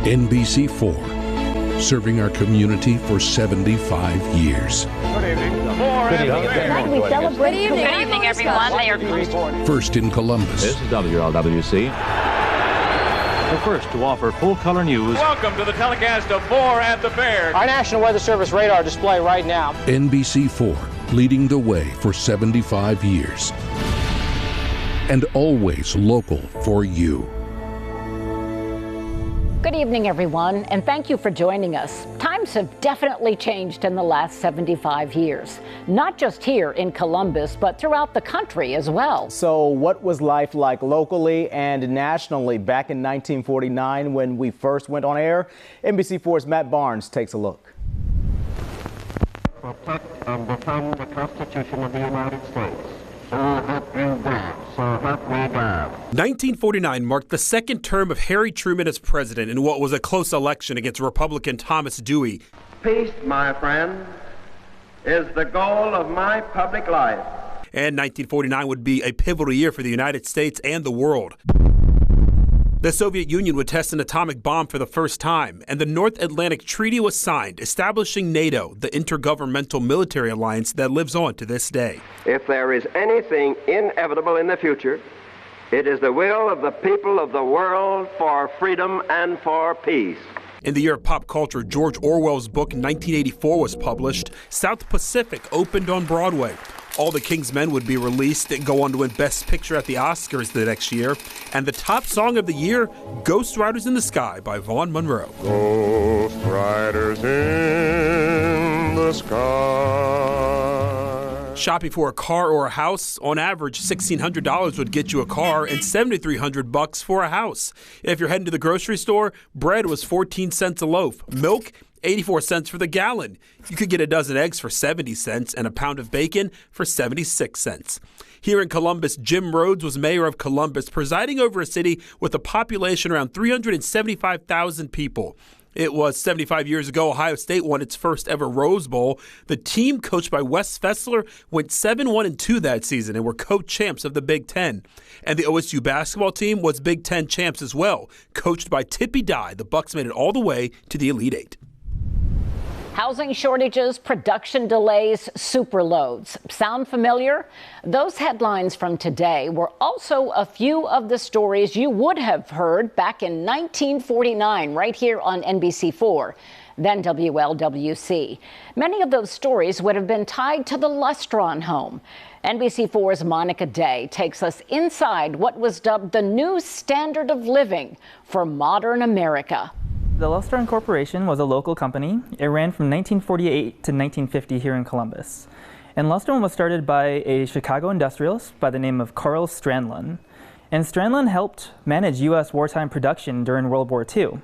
NBC4, serving our community for 75 years. Good evening. Tonight we celebrate. Good evening, everyone. They are First in Columbus. This is WLWC. The first to offer full-color news. Welcome to the telecast of 4 at the Fair. Our National Weather Service radar display right now. NBC4, leading the way for 75 years. And always local for you. Good evening, everyone, and thank you for joining us. Times have definitely changed in the last 75 years, not just here in Columbus, but throughout the country as well. So what was life like locally and nationally back in 1949 when we first went on air? NBC4's Matt Barnes takes a look. Protect and defend the Constitution of the United States. So help me God. So help me God. 1949 marked the second term of Harry Truman as president in what was a close election against Republican Thomas Dewey. Peace, my friend, is the goal of my public life. And 1949 would be a pivotal year for the United States and the world. The Soviet Union would test an atomic bomb for the first time, and the North Atlantic Treaty was signed, establishing NATO, the intergovernmental military alliance that lives on to this day. If there is anything inevitable in the future, it is the will of the people of the world for freedom and for peace. In the year of pop culture, George Orwell's book 1984 was published. South Pacific opened on Broadway. All the King's Men would be released and go on to win Best Picture at the Oscars the next year. And the top song of the year, Ghost Riders in the Sky by Vaughn Monroe. Ghost riders in the sky. Shopping for a car or a house, on average, $1,600 would get you a car and $7,300 for a house. If you're heading to the grocery store, bread was 14 cents a loaf. Milk, 84 cents for the gallon. You could get a dozen eggs for 70 cents and a pound of bacon for 76 cents. Here in Columbus, Jim Rhodes was mayor of Columbus, presiding over a city with a population around 375,000 people. It was 75 years ago Ohio State won its first ever Rose Bowl. The team, coached by Wes Fessler, went 7-1-2 that season and were co-champs of the Big Ten. And the OSU basketball team was Big Ten champs as well. Coached by Tippy Dye, the Bucks made it all the way to the Elite Eight. Housing shortages, production delays, superloads. Sound familiar? Those headlines from today were also a few of the stories you would have heard back in 1949 right here on NBC4, then WLWC. Many of those stories would have been tied to the Lustron home. NBC4's Monica Day takes us inside what was dubbed the new standard of living for modern America. The Lustron Corporation was a local company. It ran from 1948 to 1950 here in Columbus. And Lustron was started by a Chicago industrialist by the name of Carl Strandlund. And Strandlund helped manage U.S. wartime production during World War II.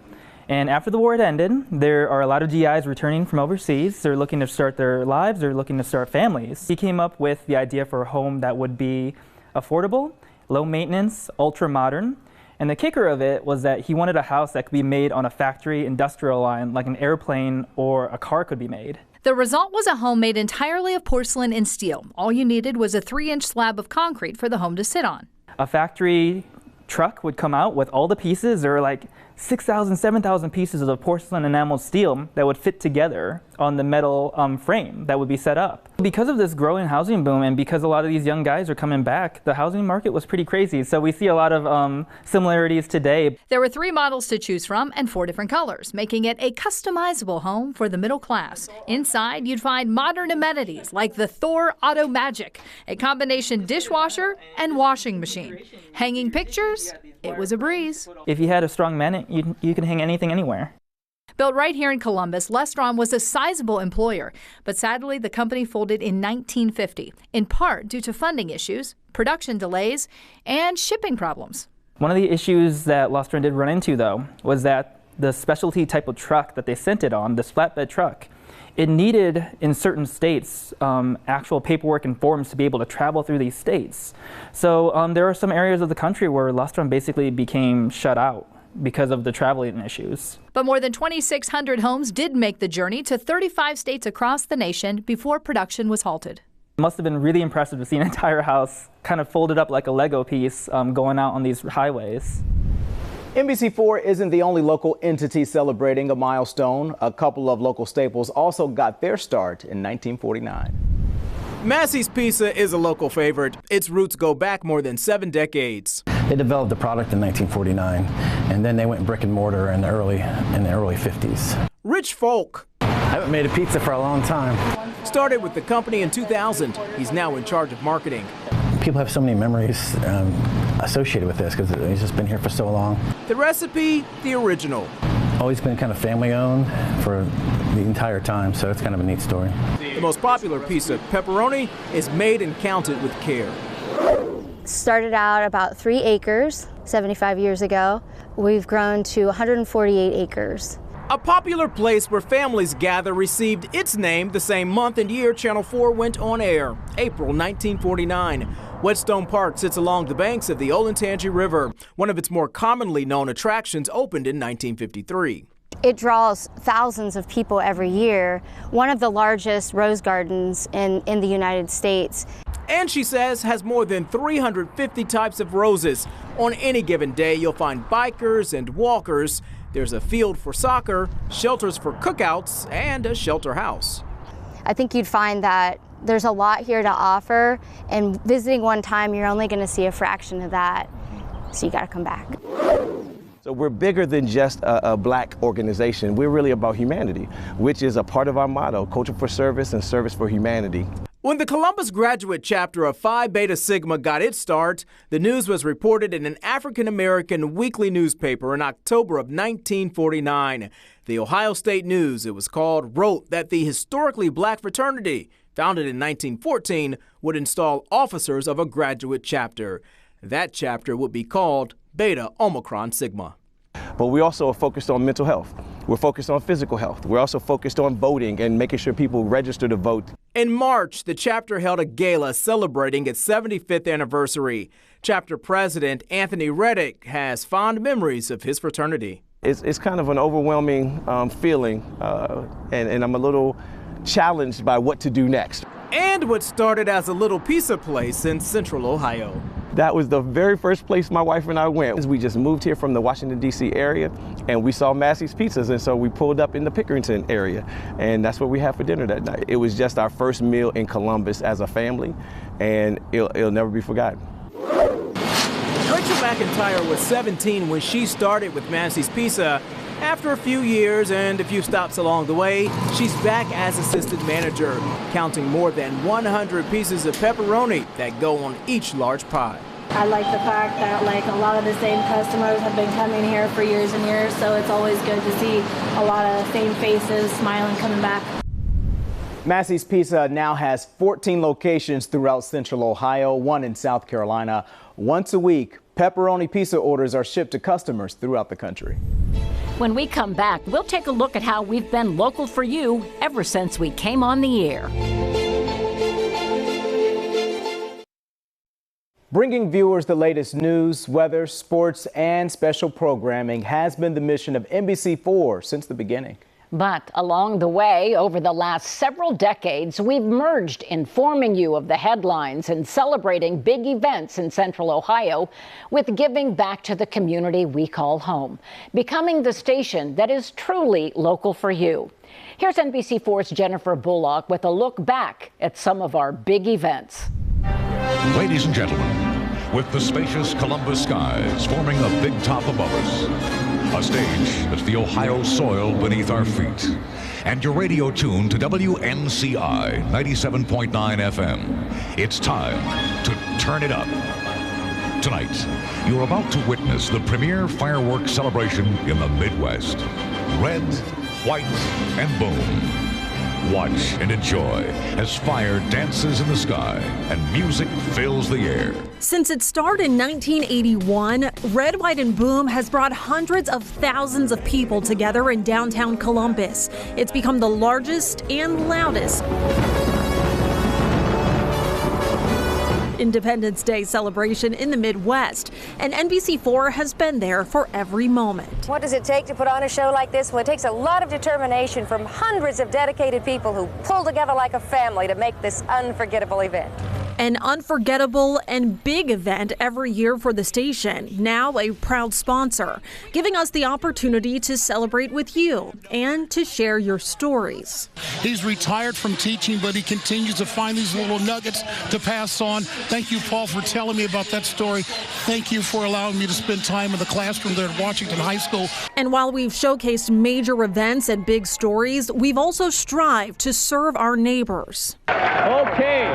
And after the war had ended, there are a lot of GIs returning from overseas. They're looking to start their lives, they're looking to start families. He came up with the idea for a home that would be affordable, low maintenance, ultra modern. And the kicker of it was that he wanted a house that could be made on a factory industrial line like an airplane or a car could be made. The result was a home made entirely of porcelain and steel. All you needed was a 3-inch slab of concrete for the home to sit on. A factory truck would come out with all the pieces. There were like 6,000, 7,000 pieces of the porcelain enamel steel that would fit together on the metal frame that would be set up. Because of this growing housing boom and because a lot of these young guys are coming back, the housing market was pretty crazy. So we see a lot of similarities today. There were 3 models to choose from and 4 different colors, making it a customizable home for the middle class. Inside, you'd find modern amenities like the Thor Auto Magic, a combination dishwasher and washing machine. Hanging pictures, it was a breeze. If you had a strong man, you can hang anything anywhere. Built right here in Columbus, Lustron was a sizable employer, but sadly the company folded in 1950, in part due to funding issues, production delays, and shipping problems. One of the issues that Lustron did run into, though, was that the specialty type of truck that they sent it on, this flatbed truck, it needed, in certain states, actual paperwork and forms to be able to travel through these states. So there are some areas of the country where Lustron basically became shut out because of the traveling issues. But more than 2,600 homes did make the journey to 35 states across the nation before production was halted. It must have been really impressive to see an entire house kind of folded up like a Lego piece going out on these highways. NBC4 isn't the only local entity celebrating a milestone. A couple of local staples also got their start in 1949. Massey's Pizza is a local favorite. Its roots go back more than 7 decades. They developed the product in 1949, and then they went brick and mortar in the early 50s. Rich Folk. I haven't made a pizza for a long time. Started with the company in 2000. He's now in charge of marketing. People have so many memories associated with this because it's just been here for so long. The recipe, the original. Always been kind of family owned for the entire time, so it's kind of a neat story. The most popular pizza, pepperoni, is made and counted with care. Started out about 3 acres 75 years ago. We've grown to 148 acres. A popular place where families gather received its name the same month and year Channel 4 went on air, April 1949. Whetstone Park sits along the banks of the Olentangy River. One of its more commonly known attractions opened in 1953. It draws thousands of people every year, one of the largest rose gardens in the United States. And she says has more than 350 types of roses. On any given day, you'll find bikers and walkers. There's a field for soccer, shelters for cookouts, and a shelter house. I think you'd find that there's a lot here to offer, and visiting one time, you're only going to see a fraction of that, so you got to come back. So we're bigger than just a black organization. We're really about humanity, which is a part of our motto, culture for service and service for humanity. When the Columbus graduate chapter of Phi Beta Sigma got its start, the news was reported in an African-American weekly newspaper in October of 1949. The Ohio State News, it was called, wrote that the historically black fraternity, founded in 1914, would install officers of a graduate chapter. That chapter would be called Beta Omicron Sigma. But we also are focused on mental health. We're focused on physical health. We're also focused on voting and making sure people register to vote. In March, the chapter held a gala celebrating its 75th anniversary. Chapter President Anthony Reddick has fond memories of his fraternity. It's kind of an overwhelming feeling, and I'm a little challenged by what to do next. And what started as a little pizza place in Central Ohio. That was the very first place my wife and I went. We just moved here from the Washington, D.C. area, and we saw Massey's Pizzas, and so we pulled up in the Pickerington area, and that's what we had for dinner that night. It was just our first meal in Columbus as a family, and it'll never be forgotten. Rachel McIntyre was 17 when she started with Massey's Pizza. After a few years and a few stops along the way, she's back as assistant manager, counting more than 100 pieces of pepperoni that go on each large pie. I like the fact that a lot of the same customers have been coming here for years and years, so it's always good to see a lot of same faces smiling, coming back. Massey's Pizza now has 14 locations throughout Central Ohio, one in South Carolina. Once a week, pepperoni pizza orders are shipped to customers throughout the country. When we come back, we'll take a look at how we've been local for you ever since we came on the air. Bringing viewers the latest news, weather, sports, and special programming has been the mission of NBC4 since the beginning. But along the way, over the last several decades, we've merged informing you of the headlines and celebrating big events in Central Ohio with giving back to the community we call home, becoming the station that is truly local for you. Here's NBC4's Jennifer Bullock with a look back at some of our big events. Ladies and gentlemen, with the spacious Columbus skies forming a big top above us, a stage that's the Ohio soil beneath our feet, and your radio tuned to WNCI 97.9 FM. It's time to turn it up. Tonight, you're about to witness the premier fireworks celebration in the Midwest. Red, white, and boom. Watch and enjoy as fire dances in the sky and music fills the air. Since its start in 1981, Red, White, and Boom has brought hundreds of thousands of people together in downtown Columbus. It's become the largest and loudest Independence Day celebration in the Midwest, and NBC4 has been there for every moment. What does it take to put on a show like this? Well, it takes a lot of determination from hundreds of dedicated people who pull together like a family to make this unforgettable event. An unforgettable and big event every year for the station, now a proud sponsor, giving us the opportunity to celebrate with you and to share your stories. He's retired from teaching, but he continues to find these little nuggets to pass on. Thank you, Paul, for telling me about that story. Thank you for allowing me to spend time in the classroom there at Washington High School. And while we've showcased major events and big stories, we've also strived to serve our neighbors. Okay.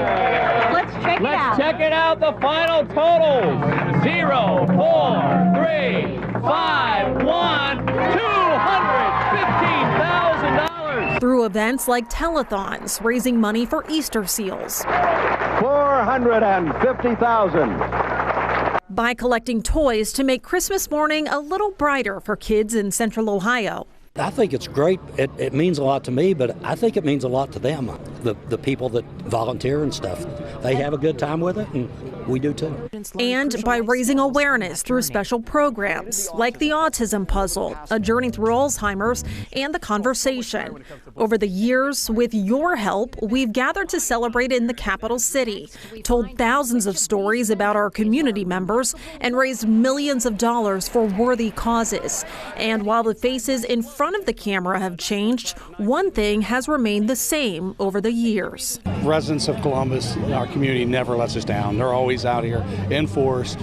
Let's check it out. Check it out. The final totals: 0, 4, 3, 5, 1, $215,000. Through events like telethons, raising money for Easter seals. $450,000. By collecting toys to make Christmas morning a little brighter for kids in Central Ohio. I think it's great. It means a lot to me, but I think it means a lot to them, the people that volunteer and stuff. They have a good time with it, and we do too. And by raising awareness through special programs like the Autism Puzzle, a journey through Alzheimer's, and the Conversation. Over the years, with your help, we've gathered to celebrate in the capital city, told thousands of stories about our community members, and raised millions of dollars for worthy causes. And while the faces in front of the camera have changed, one thing has remained the same over the years. Residents of Columbus, our community never lets us down. They're always out here in force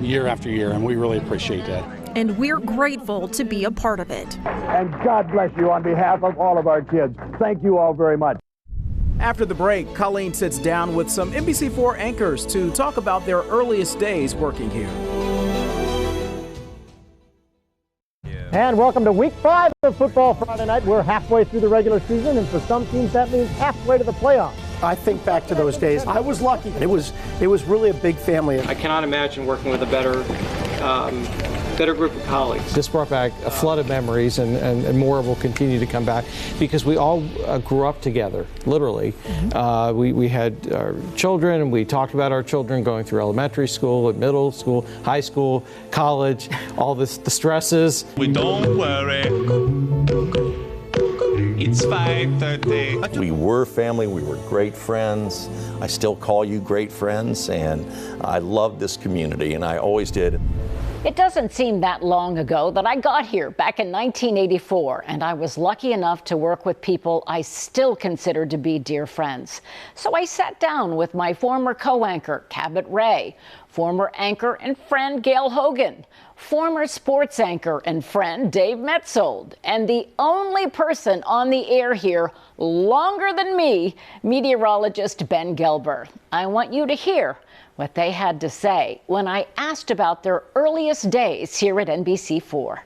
year after year, and we really appreciate that. And we're grateful to be a part of it. And God bless you on behalf of all of our kids. Thank you all very much. After the break, Colleen sits down with some NBC4 anchors to talk about their earliest days working here. And welcome to Week 5 of Football Friday Night. We're halfway through the regular season, and for some teams that means halfway to the playoffs. I think back to those days. I was lucky. It was really a big family. I cannot imagine working with a better group of colleagues. This brought back a flood of memories, and more will continue to come back because we all grew up together, literally. We had our children, and we talked about our children going through elementary school, and middle school, high school, college, all the stresses. We don't worry. It's 5:30. We were family. We were great friends. I still call you great friends, and I love this community, and I always did. It doesn't seem that long ago that I got here back in 1984, and I was lucky enough to work with people I still consider to be dear friends. So I sat down with my former co-anchor, Cabot Ray, former anchor and friend Gail Hogan, former sports anchor and friend Dave Metzold, and the only person on the air here longer than me, meteorologist Ben Gelber. I want you to hear what they had to say when I asked about their earliest days here at NBC4.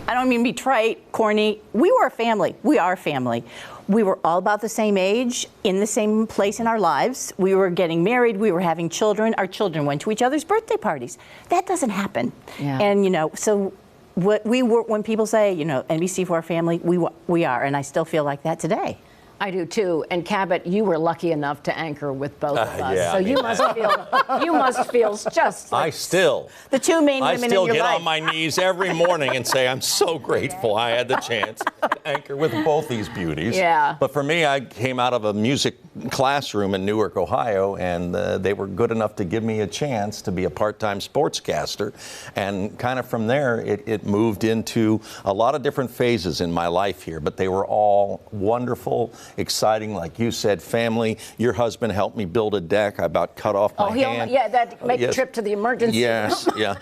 I don't mean to be trite, corny. We were a family. We are a family. We were all about the same age, in the same place in our lives. We were getting married. We were having children. Our children went to each other's birthday parties. That doesn't happen. Yeah. And, so what we were, when people say, NBC4 family, we are. And I still feel like that today. I do too. And Cabot, you were lucky enough to anchor with both of us. Yeah, so you must feel just like the two main women in your life. I still get on my knees every morning and say, I'm so grateful I had the chance to anchor with both these beauties. Yeah. But for me, I came out of a music classroom in Newark, Ohio, and they were good enough to give me a chance to be a part-time sportscaster. And kind of from there, it moved into a lot of different phases in my life here, but they were all wonderful, exciting, like you said, family. Your husband helped me build a deck. I about cut off my hand. Make a trip to the emergency room. Yes, yeah.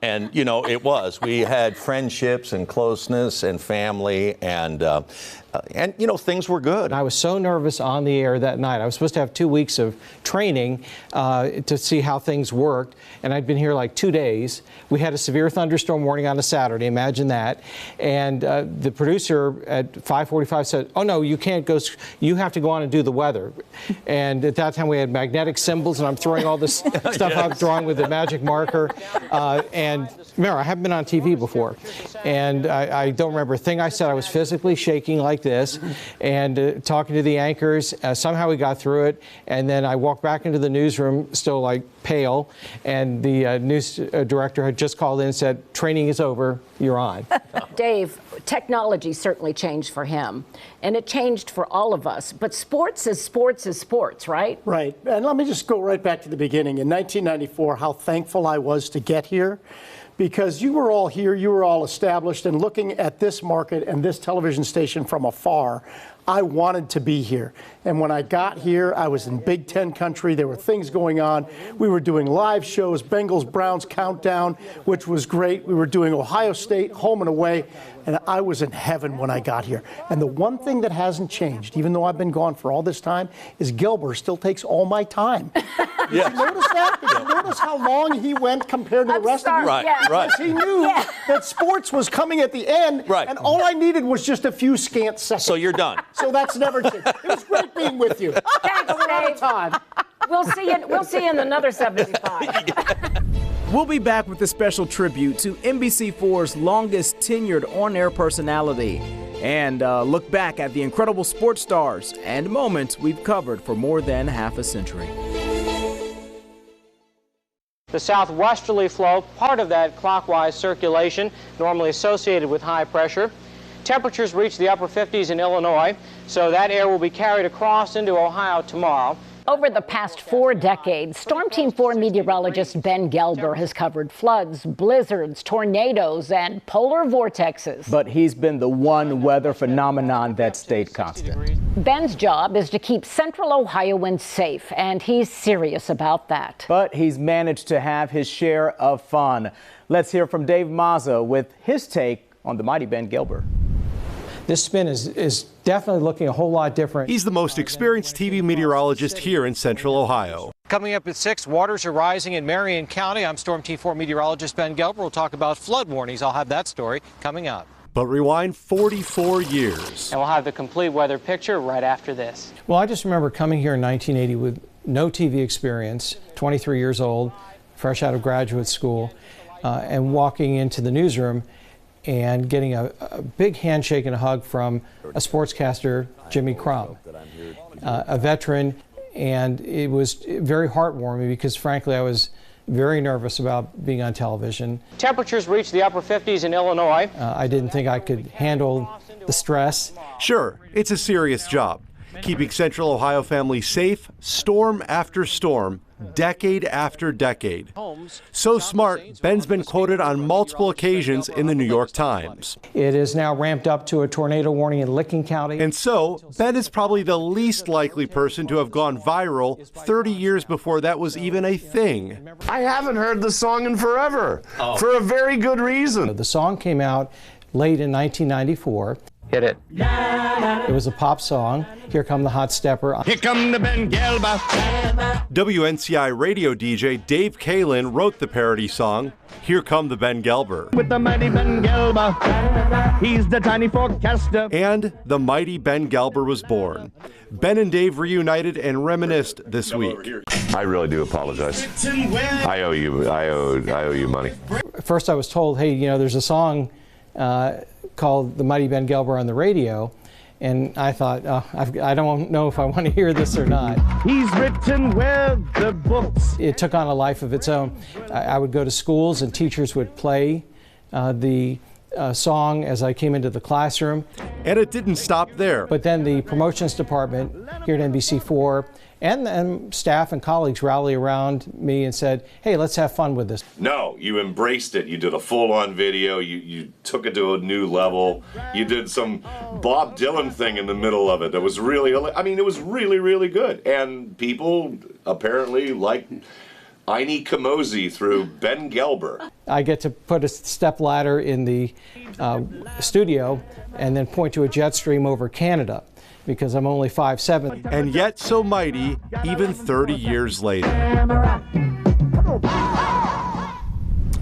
And, it was. We had friendships and closeness and family, and things were good. I was so nervous on the air that night. I was supposed to have 2 weeks of training to see how things worked, and I'd been here like 2 days. We had a severe thunderstorm warning on a Saturday, imagine that. And the producer at 5:45 said, oh no, you can't go, you have to go on and do the weather. And at that time we had magnetic symbols, and I'm throwing all this stuff I'm drawing with a magic marker. And remember, I haven't been on TV before, and I don't remember a thing I said. I was physically shaking like like this, and talking to the anchors. Somehow we got through it, and then I walked back into the newsroom, still like pale, and the news director had just called in and said, "Training is over, you're on." Dave, technology certainly changed for him, and it changed for all of us, but sports is sports, right? Right, and let me just go right back to the beginning. In 1994, how thankful I was to get here, because you were all here, you were all established, and looking at this market and this television station from afar, I wanted to be here. And when I got here, I was in Big Ten country. There were things going on. We were doing live shows, Bengals Browns Countdown, which was great. We were doing Ohio State home and away. And I was in heaven when I got here. And the one thing that hasn't changed, even though I've been gone for all this time, is Gelber still takes all my time. Did you notice that? Did you notice how long he went compared to the rest of you? Right, Because he knew that sports was coming at the end, Right. and all I needed was just a few scant seconds. So you're done. So that's never changed. It was great being with you. Thanks, We're out of time. We'll see you in another 75. We'll be back with a special tribute to NBC4's longest tenured on-air personality and look back at the incredible sports stars and moments we've covered for more than half a century. The southwesterly flow, part of that clockwise circulation, normally associated with high pressure. Temperatures reach the upper 50s in Illinois, so that air will be carried across into Ohio tomorrow. Over the past 4 decades, Storm Team 4 meteorologist Ben Gelber has covered floods, blizzards, tornadoes, and polar vortexes. But he's been the one weather phenomenon that stayed constant. Ben's job is to keep central Ohioans safe, and he's serious about that. But he's managed to have his share of fun. Let's hear from Dave Mazza with his take on the mighty Ben Gelber. This spin is definitely looking a whole lot different. He's the most experienced TV meteorologist here in central Ohio. Coming up at 6, waters are rising in Marion County. I'm Storm Team 4 meteorologist Ben Gelber. We'll talk about flood warnings. I'll have that story coming up. But rewind 44 years. And we'll have the complete weather picture right after this. Well, I just remember coming here in 1980 with no TV experience, 23 years old, fresh out of graduate school, and walking into the newsroom and getting a big handshake and a hug from a sportscaster, Jimmy Crum, a veteran, and it was very heartwarming because, frankly, I was very nervous about being on television. Temperatures reach the upper 50s in Illinois. I didn't think I could handle the stress. Sure, it's a serious job, keeping central Ohio families safe, storm after storm, decade after decade. So smart, Ben's been quoted on multiple occasions in the New York Times. It is now ramped up to a tornado warning in Licking County. And so, Ben is probably the least likely person to have gone viral 30 years before that was even a thing. I haven't heard the song in forever, for a very good reason. The song came out late in 1994. Hit it. It was a pop song. Here Come the Hot Stepper. Here come the Ben Gelber. WNCI radio DJ Dave Kalin wrote the parody song, Here Come the Ben Gelber. With the mighty Ben Gelber, he's the tiny forecaster. And the mighty Ben Gelber was born. Ben and Dave reunited and reminisced this week. I really do apologize. I owe you money. First I was told, hey, you know, there's a song called The Mighty Ben Gelber on the radio, and I thought, I don't know if I want to hear this or not. He's written with the books. It took on a life of its own. I would go to schools and teachers would play the song as I came into the classroom. And it didn't stop there. But then the promotions department here at NBC4 and staff and colleagues rally around me and said, hey, let's have fun with this. No, you embraced it. You did a full-on video. You took it to a new level. You did some Bob Dylan thing in the middle of it. That was really, I mean, it was really, really good. And people apparently liked Aini Kamosi through Ben Gelber. I get to put a step ladder in the studio and then point to a jet stream over Canada, because I'm only 5'7". And yet so mighty, even 30 years later.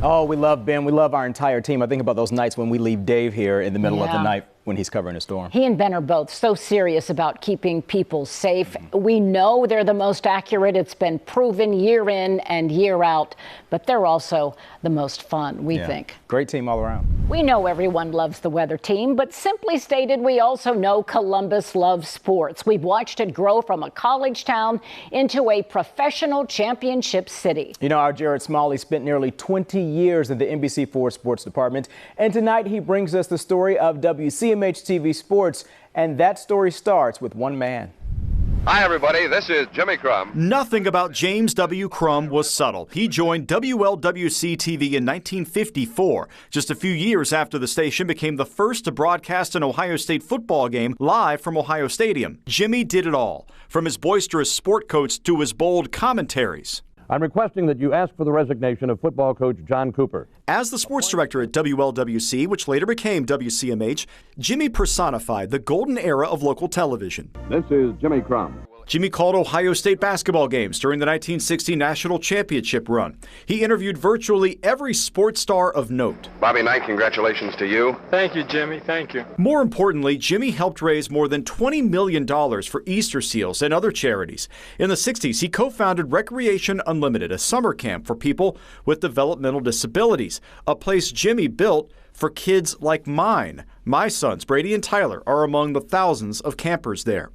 Oh, we love Ben. We love our entire team. I think about those nights when we leave Dave here in the middle of the night when he's covering a storm. He and Ben are both so serious about keeping people safe. We know they're the most accurate. It's been proven year in and year out, but they're also the most fun, we think. Great team all around. We know everyone loves the weather team, but simply stated, we also know Columbus loves sports. We've watched it grow from a college town into a professional championship city. You know, our Jared Smalley spent nearly 20 years in the NBC4 sports department, and tonight he brings us the story of WCMH TV Sports, and that story starts with one man. Hi, everybody. This is Jimmy Crum. Nothing about James W. Crum was subtle. He joined WLWC-TV in 1954, just a few years after the station became the first to broadcast an Ohio State football game live from Ohio Stadium. Jimmy did it all, from his boisterous sport coats to his bold commentaries. I'm requesting that you ask for the resignation of football coach John Cooper. As the sports director at WLWC, which later became WCMH, Jimmy personified the golden era of local television. This is Jimmy Crum. Jimmy called Ohio State basketball games during the 1960 national championship run. He interviewed virtually every sports star of note. Bobby Knight, congratulations to you. Thank you, Jimmy. Thank you. More importantly, Jimmy helped raise more than $20 million for Easter Seals and other charities. In the 60s, he co-founded Recreation Unlimited, a summer camp for people with developmental disabilities, a place Jimmy built for kids like mine. My sons, Brady and Tyler, are among the thousands of campers there.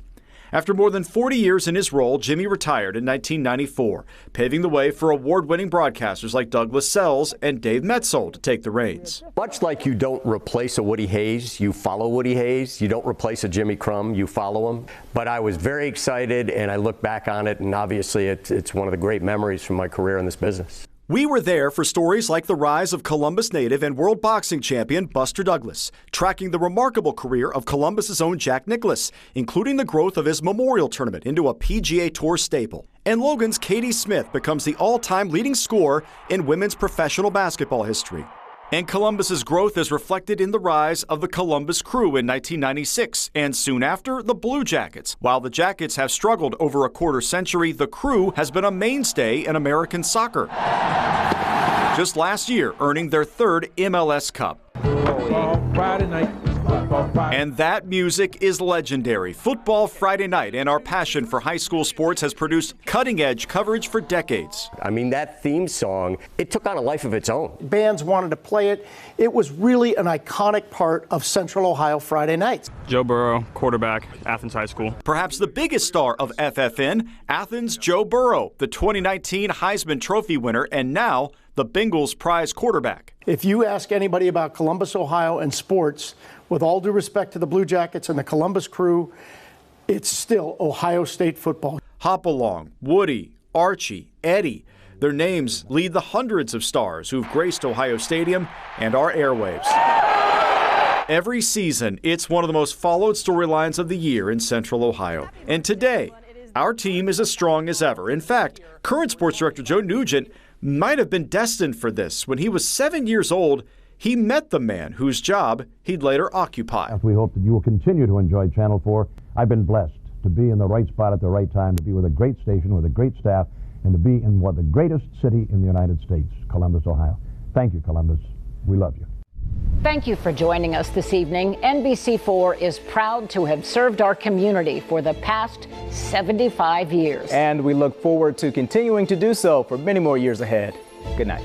After more than 40 years in his role, Jimmy retired in 1994, paving the way for award-winning broadcasters like Douglas Sells and Dave Metzold to take the reins. Much like you don't replace a Woody Hayes, you follow Woody Hayes. You don't replace a Jimmy Crum, you follow him. But I was very excited, and I look back on it, and obviously it's one of the great memories from my career in this business. We were there for stories like the rise of Columbus native and world boxing champion Buster Douglas, tracking the remarkable career of Columbus's own Jack Nicklaus, including the growth of his memorial tournament into a PGA Tour staple. And Logan's Katie Smith becomes the all-time leading scorer in women's professional basketball history. And Columbus's growth is reflected in the rise of the Columbus Crew in 1996, and soon after, the Blue Jackets. While the Jackets have struggled over a quarter century, the Crew has been a mainstay in American soccer. Just last year, earning their third MLS Cup. Friday night. And that music is legendary. Football Friday Night and our passion for high school sports has produced cutting-edge coverage for decades. I mean, that theme song, it took on a life of its own. Bands wanted to play it. It was really an iconic part of Central Ohio Friday nights. Joe Burrow, quarterback, Athens High School. Perhaps the biggest star of FFN, Athens' Joe Burrow, the 2019 Heisman Trophy winner and now the Bengals prize quarterback. If you ask anybody about Columbus, Ohio and sports, with all due respect to the Blue Jackets and the Columbus Crew, it's still Ohio State football. Hopalong, Woody, Archie, Eddie. Their names lead the hundreds of stars who've graced Ohio Stadium and our airwaves. Every season, it's one of the most followed storylines of the year in Central Ohio. And today, our team is as strong as ever. In fact, current sports director Joe Nugent might have been destined for this. When he was 7 years old, he met the man whose job he'd later occupy. We hope that you will continue to enjoy Channel 4. I've been blessed to be in the right spot at the right time, to be with a great station, with a great staff, and to be in what the greatest city in the United States, Columbus, Ohio. Thank you, Columbus. We love you. Thank you for joining us this evening. NBC4 is proud to have served our community for the past 75 years. And we look forward to continuing to do so for many more years ahead. Good night.